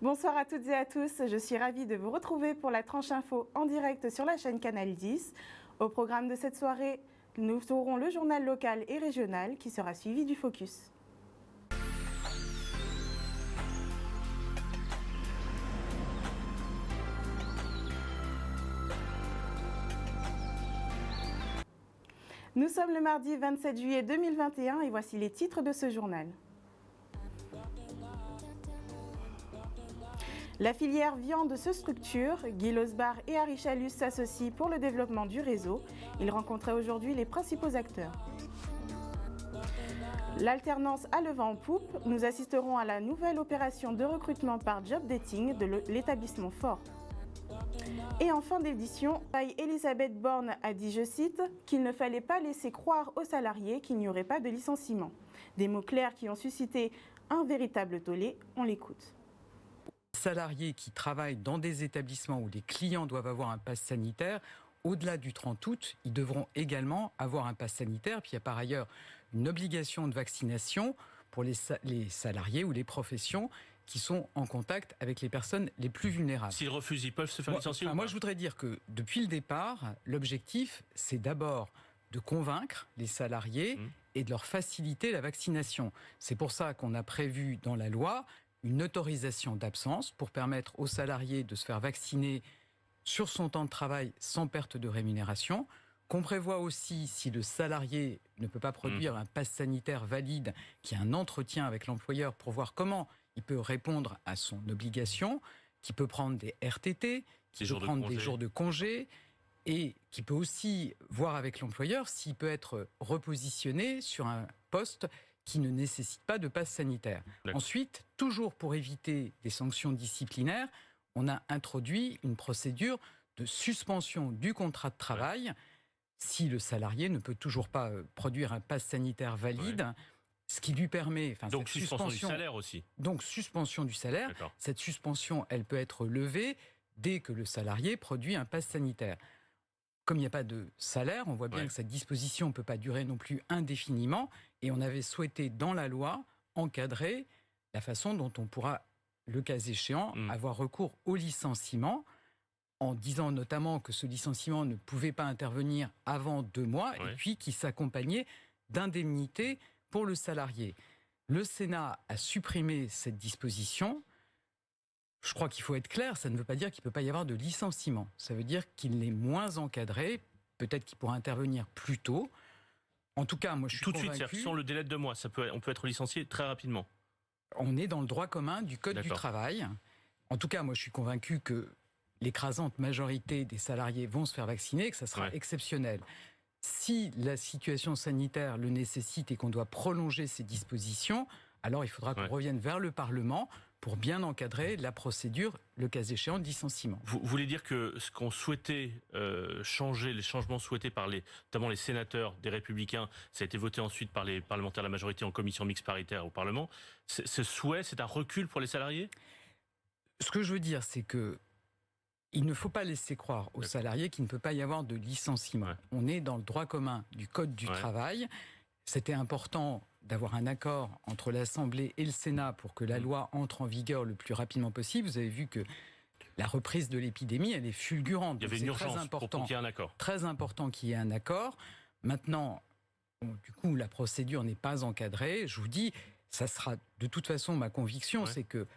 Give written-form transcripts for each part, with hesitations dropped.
Bonsoir à toutes et à tous, je suis ravie de vous retrouver pour la tranche info en direct sur la chaîne Canal 10. Au programme de cette soirée, nous aurons le journal local et régional qui sera suivi du Focus. Nous sommes le mardi 27 juillet 2021 et voici les titres de ce journal. La filière viande se structure, Guy Losbar et Harry Chalus s'associent pour le développement du réseau. Ils rencontraient aujourd'hui les principaux acteurs. L'alternance a le vent en poupe, nous assisterons à la nouvelle opération de recrutement par job dating de l'établissement Fort. Et en fin d'édition, Elisabeth Borne a dit, je cite, qu'il ne fallait pas laisser croire aux salariés qu'il n'y aurait pas de licenciement. Des mots clairs qui ont suscité un véritable tollé, on l'écoute. Salariés qui travaillent dans des établissements où les clients doivent avoir un pass sanitaire, au-delà du 30 août, ils devront également avoir un pass sanitaire. Puis il y a par ailleurs une obligation de vaccination pour les salariés ou les professions qui sont en contact avec les personnes les plus vulnérables. S'ils refusent, ils peuvent se faire licencier ou pas ? Moi, je voudrais dire que depuis le départ, l'objectif, c'est d'abord de convaincre les salariés et de leur faciliter la vaccination. C'est pour ça qu'on a prévu dans la loi une autorisation d'absence pour permettre aux salariés de se faire vacciner sur son temps de travail sans perte de rémunération, qu'on prévoit aussi, si le salarié ne peut pas produire un pass sanitaire valide, qu'il y a un entretien avec l'employeur pour voir comment il peut répondre à son obligation, qui peut prendre des RTT, qui peut prendre des jours de congé, et qui peut aussi voir avec l'employeur s'il peut être repositionné sur un poste qui ne nécessite pas de passe sanitaire. Ensuite, toujours pour éviter des sanctions disciplinaires, on a introduit une procédure de suspension du contrat de travail si le salarié ne peut toujours pas produire un passe sanitaire valide, ce qui lui permet... Donc suspension du salaire aussi. Donc suspension du salaire. Cette suspension, elle peut être levée dès que le salarié produit un passe sanitaire. Comme il n'y a pas de salaire, on voit bien que cette disposition ne peut pas durer non plus indéfiniment. Et on avait souhaité, dans la loi, encadrer la façon dont on pourra, le cas échéant, avoir recours au licenciement, en disant notamment que ce licenciement ne pouvait pas intervenir avant 2 mois, et puis qui s'accompagnait d'indemnités pour le salarié. Le Sénat a supprimé cette disposition. Je crois qu'il faut être clair, ça ne veut pas dire qu'il ne peut pas y avoir de licenciement. Ça veut dire qu'il est moins encadré, peut-être qu'il pourra intervenir plus tôt. En tout cas, moi je suis convaincu... Tout de suite, c'est-à-dire sans le délai de 2 mois, on peut être licencié très rapidement. On est dans le droit commun du Code du travail. En tout cas, moi je suis convaincu que l'écrasante majorité des salariés vont se faire vacciner et que ça sera exceptionnel. Si la situation sanitaire le nécessite et qu'on doit prolonger ces dispositions, alors il faudra qu'on revienne vers le Parlement pour bien encadrer la procédure, le cas échéant, de licenciement. Vous voulez dire que ce qu'on souhaitait changer, les changements souhaités par notamment les sénateurs des Républicains, ça a été voté ensuite par les parlementaires de la majorité en commission mixte paritaire au Parlement, ce souhait, c'est un recul pour les salariés ? Ce que je veux dire, c'est que il ne faut pas laisser croire aux salariés qu'il ne peut pas y avoir de licenciement. On est dans le droit commun du Code du travail. C'était important d'avoir un accord entre l'Assemblée et le Sénat pour que la loi entre en vigueur le plus rapidement possible. Vous avez vu que la reprise de l'épidémie, elle est fulgurante. Il y avait une urgence pour qu'il y ait un accord. Très important qu'il y ait un accord. Maintenant, du coup, la procédure n'est pas encadrée. Je vous dis, ça sera de toute façon ma conviction, c'est que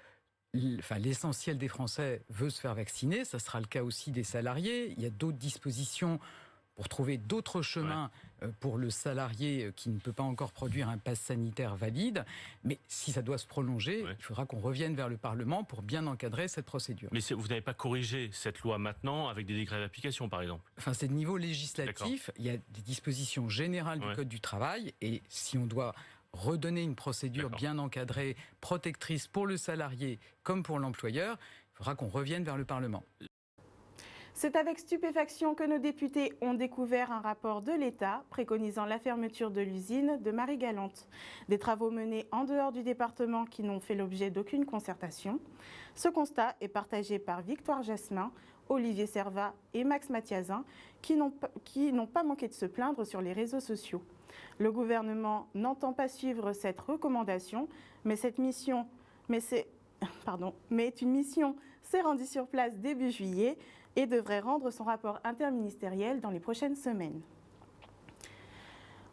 l'essentiel des Français veut se faire vacciner. Ça sera le cas aussi des salariés. Il y a d'autres dispositions pour trouver d'autres chemins pour le salarié qui ne peut pas encore produire un pass sanitaire valide. Mais si ça doit se prolonger, il faudra qu'on revienne vers le Parlement pour bien encadrer cette procédure. Mais vous n'avez pas corrigé cette loi maintenant avec des décrets d'application, par exemple ? C'est de niveau législatif. Il y a des dispositions générales du Code du travail. Et si on doit redonner une procédure bien encadrée, protectrice pour le salarié comme pour l'employeur, il faudra qu'on revienne vers le Parlement. C'est avec stupéfaction que nos députés ont découvert un rapport de l'État préconisant la fermeture de l'usine de Marie-Galante. Des travaux menés en dehors du département qui n'ont fait l'objet d'aucune concertation. Ce constat est partagé par Victoire Jasmin, Olivier Servat et Max Mathiazin, qui n'ont pas manqué de se plaindre sur les réseaux sociaux. Le gouvernement n'entend pas suivre cette recommandation, mais mais une mission s'est rendue sur place début juillet et devrait rendre son rapport interministériel dans les prochaines semaines.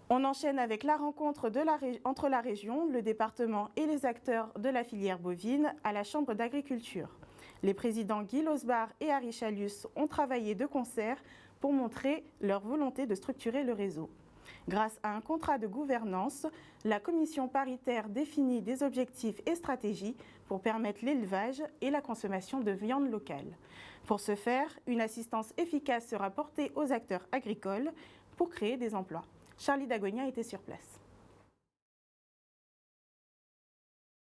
On enchaîne avec la rencontre entre la région, le département et les acteurs de la filière bovine à la Chambre d'agriculture. Les présidents Guy Losbar et Harry Chalius ont travaillé de concert pour montrer leur volonté de structurer le réseau. Grâce à un contrat de gouvernance, la commission paritaire définit des objectifs et stratégies pour permettre l'élevage et la consommation de viande locale. Pour ce faire, une assistance efficace sera portée aux acteurs agricoles pour créer des emplois. Charlie Dagonia était sur place.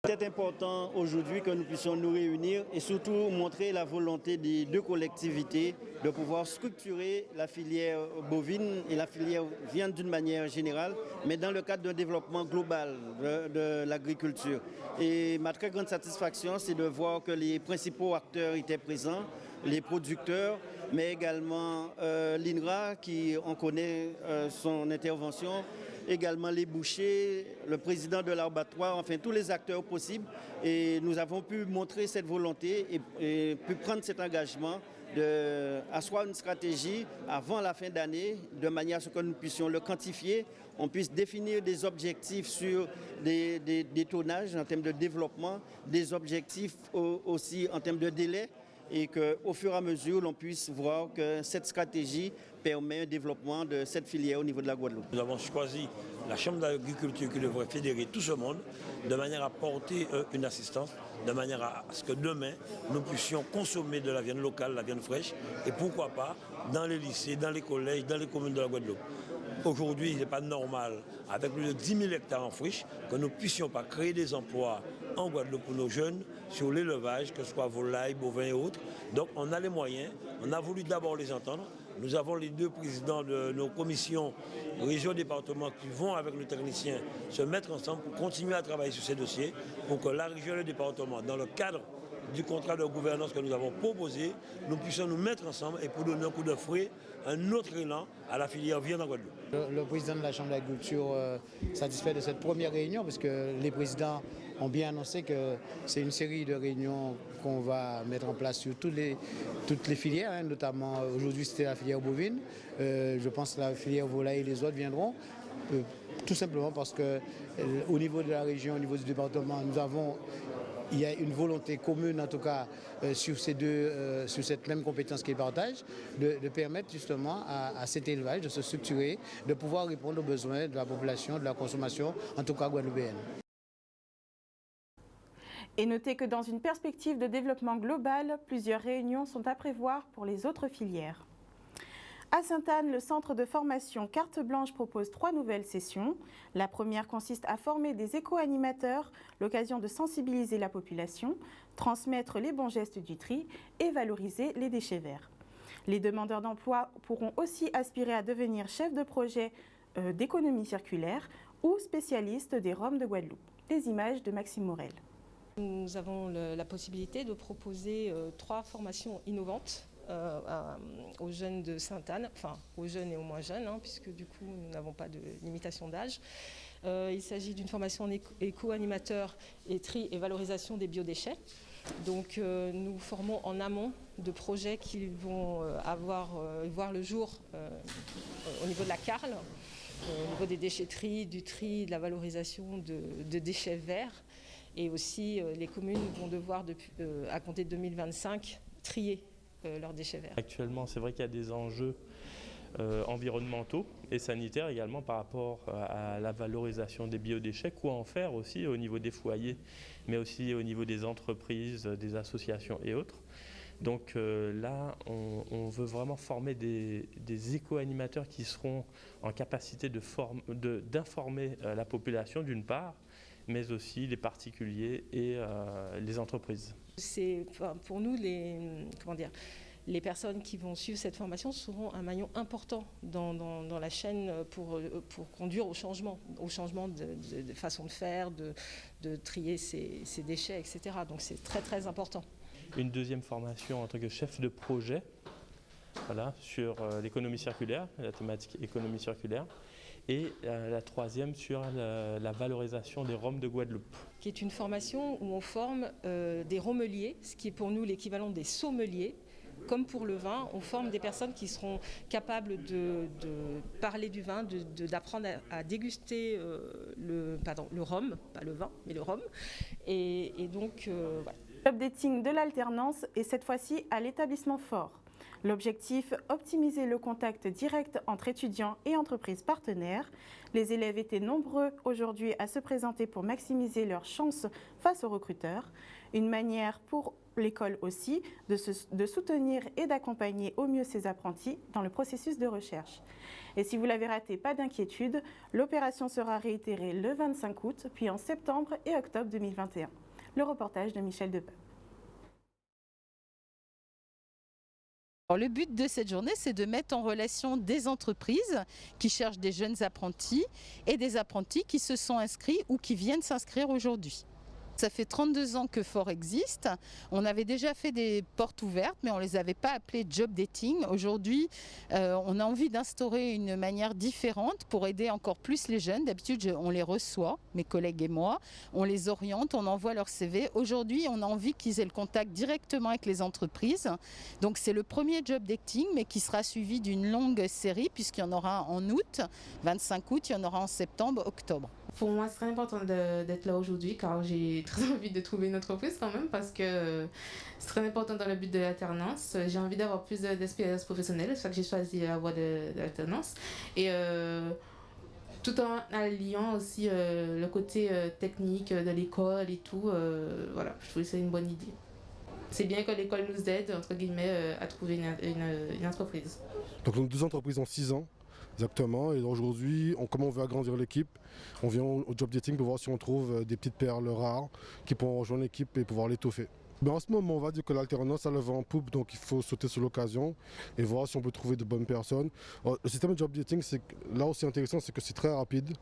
C'est important aujourd'hui que nous puissions nous réunir et surtout montrer la volonté des deux collectivités de pouvoir structurer la filière bovine et la filière viande d'une manière générale, mais dans le cadre d'un développement global de l'agriculture. Et ma très grande satisfaction, c'est de voir que les principaux acteurs étaient présents, les producteurs, mais également l'INRA, qui on connaît son intervention, également les bouchers, le président de l'abattoir, enfin tous les acteurs possibles. Et nous avons pu montrer cette volonté et pu prendre cet engagement d'asseoir une stratégie avant la fin d'année, de manière à ce que nous puissions le quantifier, on puisse définir des objectifs sur des tonnages en termes de développement, des objectifs aussi en termes de délai, et qu'au fur et à mesure, l'on puisse voir que cette stratégie permet un développement de cette filière au niveau de la Guadeloupe. Nous avons choisi la Chambre d'agriculture qui devrait fédérer tout ce monde de manière à porter une assistance, de manière à ce que demain, nous puissions consommer de la viande locale, la viande fraîche, et pourquoi pas dans les lycées, dans les collèges, dans les communes de la Guadeloupe. Aujourd'hui, il n'est pas normal, avec plus de 10 000 hectares en friche, que nous ne puissions pas créer des emplois en Guadeloupe pour nos jeunes sur l'élevage, que ce soit volailles, bovins et autres. Donc on a les moyens, on a voulu d'abord les entendre. Nous avons les deux présidents de nos commissions région-département qui vont avec le technicien se mettre ensemble pour continuer à travailler sur ces dossiers, pour que la région et le département, dans le cadre du contrat de gouvernance que nous avons proposé, nous puissions nous mettre ensemble et pour donner un coup de fouet, un autre élan à la filière viande en Guadeloupe. Le président de la Chambre d'agriculture satisfait de cette première réunion parce que les présidents ont bien annoncé que c'est une série de réunions qu'on va mettre en place sur toutes les filières, notamment aujourd'hui c'était la filière bovine. Je pense que la filière volaille et les autres viendront. Tout simplement parce qu'au niveau de la région, au niveau du département, il y a une volonté commune, en tout cas, sur cette même compétence qu'ils partagent, de permettre justement à cet élevage de se structurer, de pouvoir répondre aux besoins de la population, de la consommation, en tout cas guadeloupéenne. Et notez que dans une perspective de développement global, plusieurs réunions sont à prévoir pour les autres filières. À Sainte-Anne, le centre de formation Carte Blanche propose 3 nouvelles sessions. La première consiste à former des éco-animateurs, l'occasion de sensibiliser la population, transmettre les bons gestes du tri et valoriser les déchets verts. Les demandeurs d'emploi pourront aussi aspirer à devenir chefs de projet d'économie circulaire ou spécialistes des Roms de Guadeloupe. Les images de Maxime Morel. Nous avons la possibilité de proposer 3 formations innovantes aux jeunes de Sainte-Anne, enfin aux jeunes et aux moins jeunes, puisque du coup nous n'avons pas de limitation d'âge. Il s'agit d'une formation en éco-animateur et tri et valorisation des biodéchets. Donc nous formons en amont de projets qui vont voir le jour au niveau de la CARL, au niveau des déchetteries, du tri, de la valorisation de déchets verts. Et aussi les communes vont devoir, à compter de 2025, trier leurs déchets verts. Actuellement, c'est vrai qu'il y a des enjeux environnementaux et sanitaires également par rapport à la valorisation des biodéchets, quoi en faire aussi au niveau des foyers, mais aussi au niveau des entreprises, des associations et autres. Donc là, on veut vraiment former des éco-animateurs qui seront en capacité d'informer la population d'une part, mais aussi les particuliers et les entreprises. C'est pour nous les personnes qui vont suivre cette formation seront un maillon important dans la chaîne pour conduire au changement de façon de faire, de trier ces déchets, etc. Donc c'est très très important. Une deuxième formation en tant que chef de projet, voilà, sur l'économie circulaire, la thématique économie circulaire. et la troisième sur la valorisation des rhums de Guadeloupe. Qui est une formation où on forme des rommeliers, ce qui est pour nous l'équivalent des sommeliers. Comme pour le vin, on forme des personnes qui seront capables de parler du vin, d'apprendre à déguster le rhum, pas le vin, mais le rhum. Et donc, voilà. Job dating de l'alternance et cette fois-ci à l'établissement Fort. L'objectif, optimiser le contact direct entre étudiants et entreprises partenaires. Les élèves étaient nombreux aujourd'hui à se présenter pour maximiser leurs chances face aux recruteurs. Une manière pour l'école aussi de soutenir et d'accompagner au mieux ses apprentis dans le processus de recherche. Et si vous l'avez raté, pas d'inquiétude, l'opération sera réitérée le 25 août, puis en septembre et octobre 2021. Le reportage de Michel Depape. Le but de cette journée, c'est de mettre en relation des entreprises qui cherchent des jeunes apprentis et des apprentis qui se sont inscrits ou qui viennent s'inscrire aujourd'hui. Ça fait 32 ans que Fort existe. On avait déjà fait des portes ouvertes, mais on ne les avait pas appelées job dating. Aujourd'hui, on a envie d'instaurer une manière différente pour aider encore plus les jeunes. D'habitude, on les reçoit, mes collègues et moi. On les oriente, on envoie leur CV. Aujourd'hui, on a envie qu'ils aient le contact directement avec les entreprises. Donc, c'est le premier job dating, mais qui sera suivi d'une longue série, puisqu'il y en aura en août, 25 août, il y en aura en septembre, octobre. Pour moi, c'est très important d'être là aujourd'hui car j'ai très envie de trouver une entreprise quand même parce que c'est très important dans le but de l'alternance. J'ai envie d'avoir plus d'expérience professionnelle, c'est pour ça que j'ai choisi la voie de l'alternance. Et tout en alliant aussi le côté technique de l'école et tout, voilà, je trouve que c'est une bonne idée. C'est bien que l'école nous aide, entre guillemets, à trouver une entreprise. Donc nous 2 entreprises en 6 ans. Exactement, et aujourd'hui, comme on veut agrandir l'équipe, on vient au job dating pour voir si on trouve des petites perles rares qui pourront rejoindre l'équipe et pouvoir l'étoffer. Mais en ce moment, on va dire que l'alternance a le vent en poupe, donc il faut sauter sur l'occasion et voir si on peut trouver de bonnes personnes. Alors, le système de job dating, là aussi intéressant, c'est que c'est très rapide.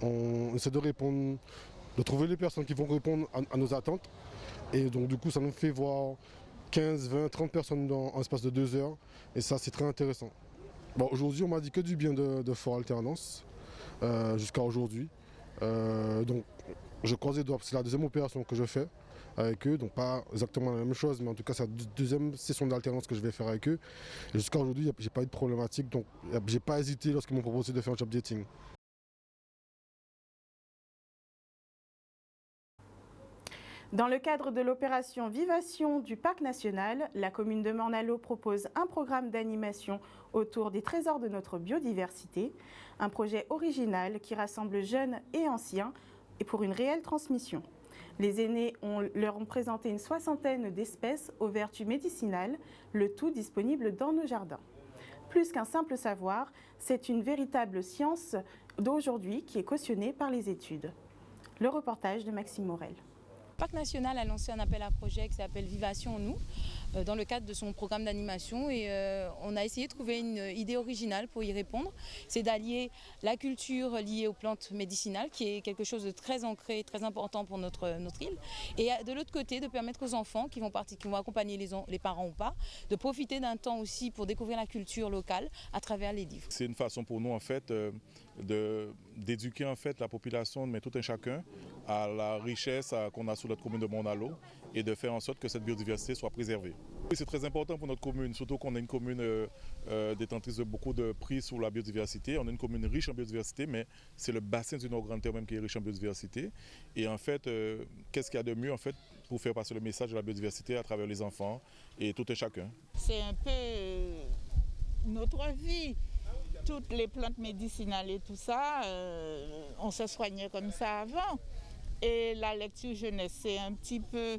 On essaie de trouver les personnes qui vont répondre à nos attentes. Et donc du coup, ça nous fait voir 15, 20, 30 personnes en l'espace de 2 heures. Et ça, c'est très intéressant. Bon, aujourd'hui, on m'a dit que du bien de Fort Alternance jusqu'à aujourd'hui. Donc, je croise les doigts, c'est la deuxième opération que je fais avec eux. Donc, pas exactement la même chose, mais en tout cas, c'est la deuxième session d'alternance que je vais faire avec eux. Et jusqu'à aujourd'hui, j'ai pas eu de problématique. Donc, j'ai pas hésité lorsqu'ils m'ont proposé de faire un job dating. Dans le cadre de l'opération Vivation du Parc national, la commune de Morne-à-l'Eau propose un programme d'animation autour des trésors de notre biodiversité, un projet original qui rassemble jeunes et anciens et pour une réelle transmission. Les aînés leur ont présenté une 60aine d'espèces aux vertus médicinales, le tout disponible dans nos jardins. Plus qu'un simple savoir, c'est une véritable science d'aujourd'hui qui est cautionnée par les études. Le reportage de Maxime Morel. Le Parc national a lancé un appel à projet qui s'appelle Vivation nous, dans le cadre de son programme d'animation et on a essayé de trouver une idée originale pour y répondre. C'est d'allier la culture liée aux plantes médicinales qui est quelque chose de très ancré, très important pour notre île et de l'autre côté de permettre aux enfants qui vont accompagner les parents ou pas de profiter d'un temps aussi pour découvrir la culture locale à travers les livres. C'est une façon pour nous en fait d'éduquer en fait la population, mais tout un chacun, à la richesse qu'on a sur notre commune de Morne-à-l'Eau et de faire en sorte que cette biodiversité soit préservée. C'est très important pour notre commune, surtout qu'on est une commune détentrice de beaucoup de prix sur la biodiversité. On est une commune riche en biodiversité, mais c'est le bassin du Nord-Grand-Terre même qui est riche en biodiversité. Et en fait, qu'est-ce qu'il y a de mieux en fait pour faire passer le message de la biodiversité à travers les enfants et tout un chacun. C'est un peu notre vie. Toutes les plantes médicinales et tout ça, on se soignait comme ça avant. Et la lecture jeunesse, c'est un petit peu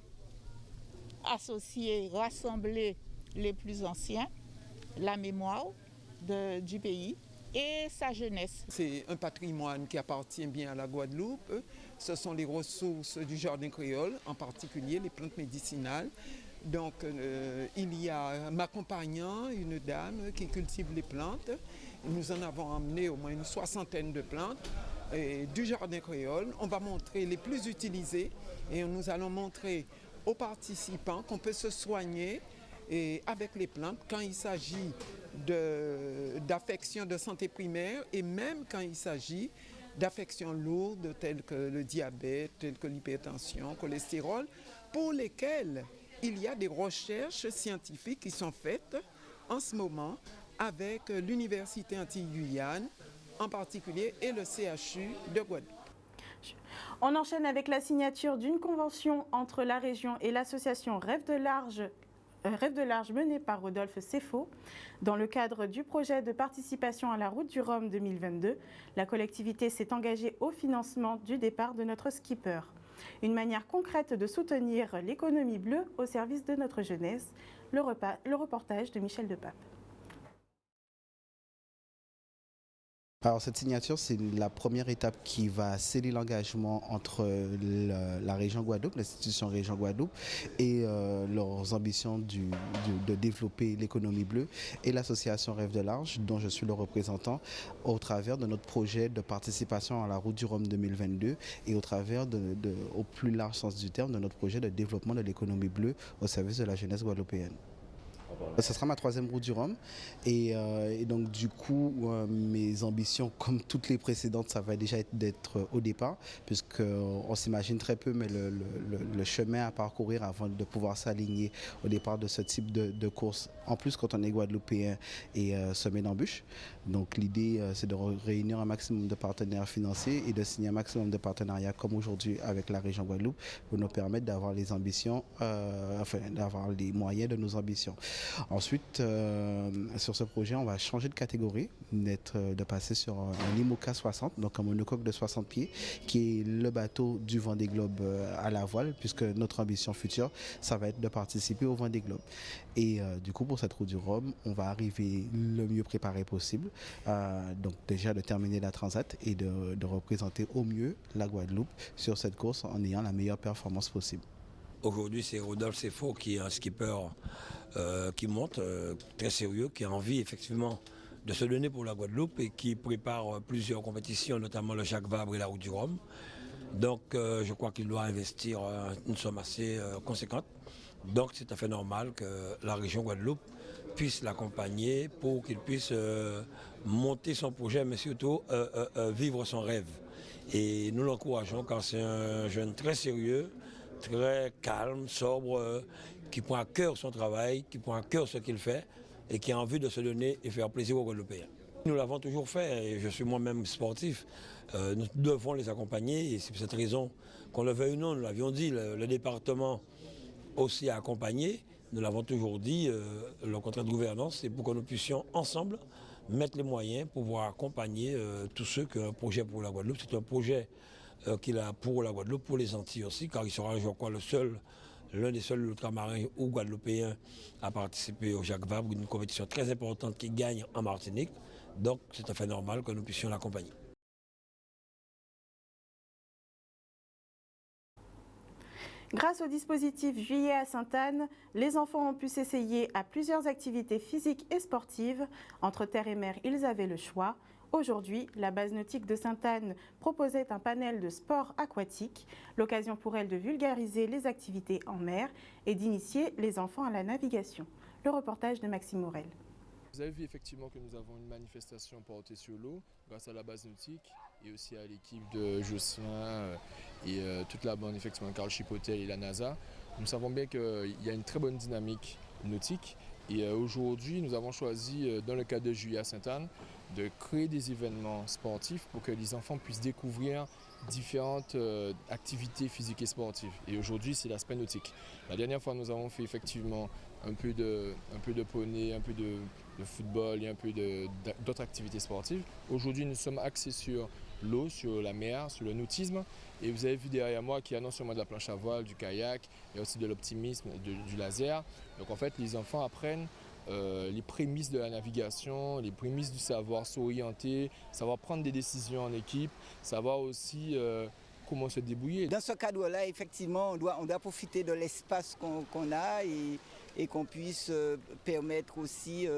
associer, rassembler les plus anciens, la mémoire du pays et sa jeunesse. C'est un patrimoine qui appartient bien à la Guadeloupe. Ce sont les ressources du jardin créole, en particulier les plantes médicinales. Donc il y a m'accompagnant une dame qui cultive les plantes. Nous en avons emmené au moins une 60aine de plantes du jardin créole. On va montrer les plus utilisées et nous allons montrer aux participants qu'on peut se soigner avec les plantes quand il s'agit d'affections de santé primaire et même quand il s'agit d'affections lourdes telles que le diabète, telles que l'hypertension, le cholestérol, pour lesquelles il y a des recherches scientifiques qui sont faites en ce moment avec l'Université Antilles-Guyane en particulier et le CHU de Guadeloupe. On enchaîne avec la signature d'une convention entre la région et l'association Rêve de Large menée par Rodolphe Seffo. Dans le cadre du projet de participation à la Route du Rhum 2022, la collectivité s'est engagée au financement du départ de notre skipper. Une manière concrète de soutenir l'économie bleue au service de notre jeunesse. Le reportage de Michel Depape. Alors cette signature, c'est la première étape qui va sceller l'engagement entre la région Guadeloupe, l'institution région Guadeloupe et leurs ambitions de développer l'économie bleue et l'association Rêve de Large, dont je suis le représentant, au travers de notre projet de participation à la Route du Rhum 2022 et au travers, au plus large sens du terme, de notre projet de développement de l'économie bleue au service de la jeunesse guadeloupéenne. Ce sera ma 3e Route du Rhum et donc du coup mes ambitions comme toutes les précédentes ça va déjà être d'être au départ puisqu'on s'imagine très peu mais le chemin à parcourir avant de pouvoir s'aligner au départ de ce type de course. En plus quand on est guadeloupéen et semé d'embûches. Donc l'idée c'est de réunir un maximum de partenaires financiers et de signer un maximum de partenariats comme aujourd'hui avec la région Guadeloupe pour nous permettre d'avoir les ambitions, d'avoir les moyens de nos ambitions. Ensuite, sur ce projet, on va changer de catégorie, de passer sur un IMOCA 60, donc un monocoque de 60 pieds, qui est le bateau du Vendée Globe à la voile, puisque notre ambition future, ça va être de participer au Vendée Globe. Et du coup, pour cette Route du Rhum, on va arriver le mieux préparé possible, donc déjà de terminer la Transat et de représenter au mieux la Guadeloupe sur cette course en ayant la meilleure performance possible. Aujourd'hui, c'est Rodolphe Seffo qui est un skipper qui monte, très sérieux, qui a envie effectivement de se donner pour la Guadeloupe et qui prépare plusieurs compétitions, notamment le Jacques Vabre et la Route du Rhum. Donc je crois qu'il doit investir une somme assez conséquente. Donc c'est tout à fait normal que la région Guadeloupe puisse l'accompagner pour qu'il puisse monter son projet, mais surtout vivre son rêve. Et nous l'encourageons car c'est un jeune très sérieux, très calme, sobre, qui prend à cœur son travail, qui prend à cœur ce qu'il fait et qui a envie de se donner et faire plaisir aux Guadeloupéens. Nous l'avons toujours fait et je suis moi-même sportif. Nous devons les accompagner et c'est pour cette raison qu'on le veuille ou non, nous l'avions dit, le département aussi a accompagné, nous l'avons toujours dit, le contrat de gouvernance, c'est pour que nous puissions ensemble mettre les moyens pour pouvoir accompagner tous ceux qui ont un projet pour la Guadeloupe. C'est un projet qu'il a pour la Guadeloupe, pour les Antilles aussi, car il sera, je crois, l'un des seuls ultramarins ou guadeloupéens à participer au Jacques Vabre, une compétition très importante qui gagne en Martinique. Donc c'est tout à fait normal que nous puissions l'accompagner. Grâce au dispositif Juillet à Sainte-Anne, les enfants ont pu s'essayer à plusieurs activités physiques et sportives. Entre terre et mer, ils avaient le choix. Aujourd'hui, la base nautique de Sainte-Anne proposait un panel de sports aquatiques, l'occasion pour elle de vulgariser les activités en mer et d'initier les enfants à la navigation. Le reportage de Maxime Morel. Vous avez vu effectivement que nous avons une manifestation portée sur l'eau grâce à la base nautique et aussi à l'équipe de Jocelyn et toute la bande, effectivement, Carl Chipotel et la NASA. Nous savons bien qu'il y a une très bonne dynamique nautique et aujourd'hui nous avons choisi, dans le cadre de Juillet à Sainte-Anne, de créer des événements sportifs pour que les enfants puissent découvrir différentes activités physiques et sportives. Et aujourd'hui, c'est l'aspect nautique. La dernière fois, nous avons fait effectivement un peu de poney, un peu de football et un peu d'autres activités sportives. Aujourd'hui, nous sommes axés sur l'eau, sur la mer, sur le nautisme. Et vous avez vu derrière moi qu'il y a non seulement de la planche à voile, du kayak, il y a aussi de l'optimisme, du laser. Donc en fait, les enfants apprennent les prémices de la navigation, les prémices du savoir s'orienter, savoir prendre des décisions en équipe, savoir aussi comment se débrouiller. Dans ce cadre-là, effectivement, on doit profiter de l'espace qu'on a et qu'on puisse permettre aussi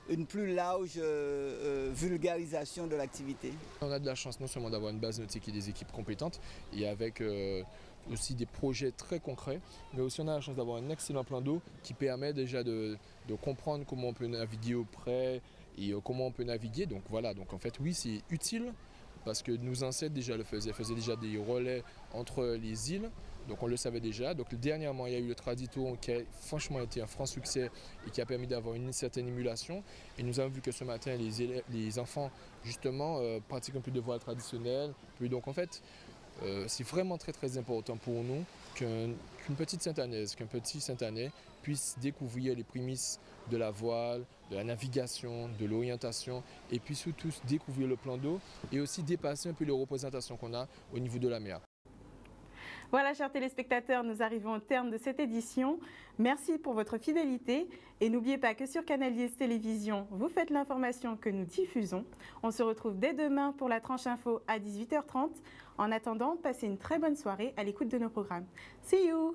une plus large vulgarisation de l'activité. On a de la chance non seulement d'avoir une base nautique et des équipes compétentes, et avec aussi des projets très concrets, mais aussi on a la chance d'avoir un excellent plan d'eau qui permet déjà de comprendre comment on peut naviguer auprès et comment on peut naviguer. Donc voilà, donc en fait oui c'est utile parce que nos ancêtres déjà le faisaient déjà des relais entre les îles, donc on le savait déjà. Donc dernièrement il y a eu le Traditour qui a franchement été un franc succès et qui a permis d'avoir une certaine émulation. Et nous avons vu que ce matin les enfants justement pratiquent un peu de voile traditionnel. Puis donc en fait c'est vraiment très très important pour nous qu'une petite Sainte-Anaise, qu'un petit Saint-Anais puisse découvrir les prémices de la voile, de la navigation, de l'orientation et puis surtout découvrir le plan d'eau et aussi dépasser un peu les représentations qu'on a au niveau de la mer. Voilà, chers téléspectateurs, nous arrivons au terme de cette édition. Merci pour votre fidélité et n'oubliez pas que sur Canal 10 Télévision, vous faites l'information que nous diffusons. On se retrouve dès demain pour la tranche info à 18h30. En attendant, passez une très bonne soirée à l'écoute de nos programmes. See you!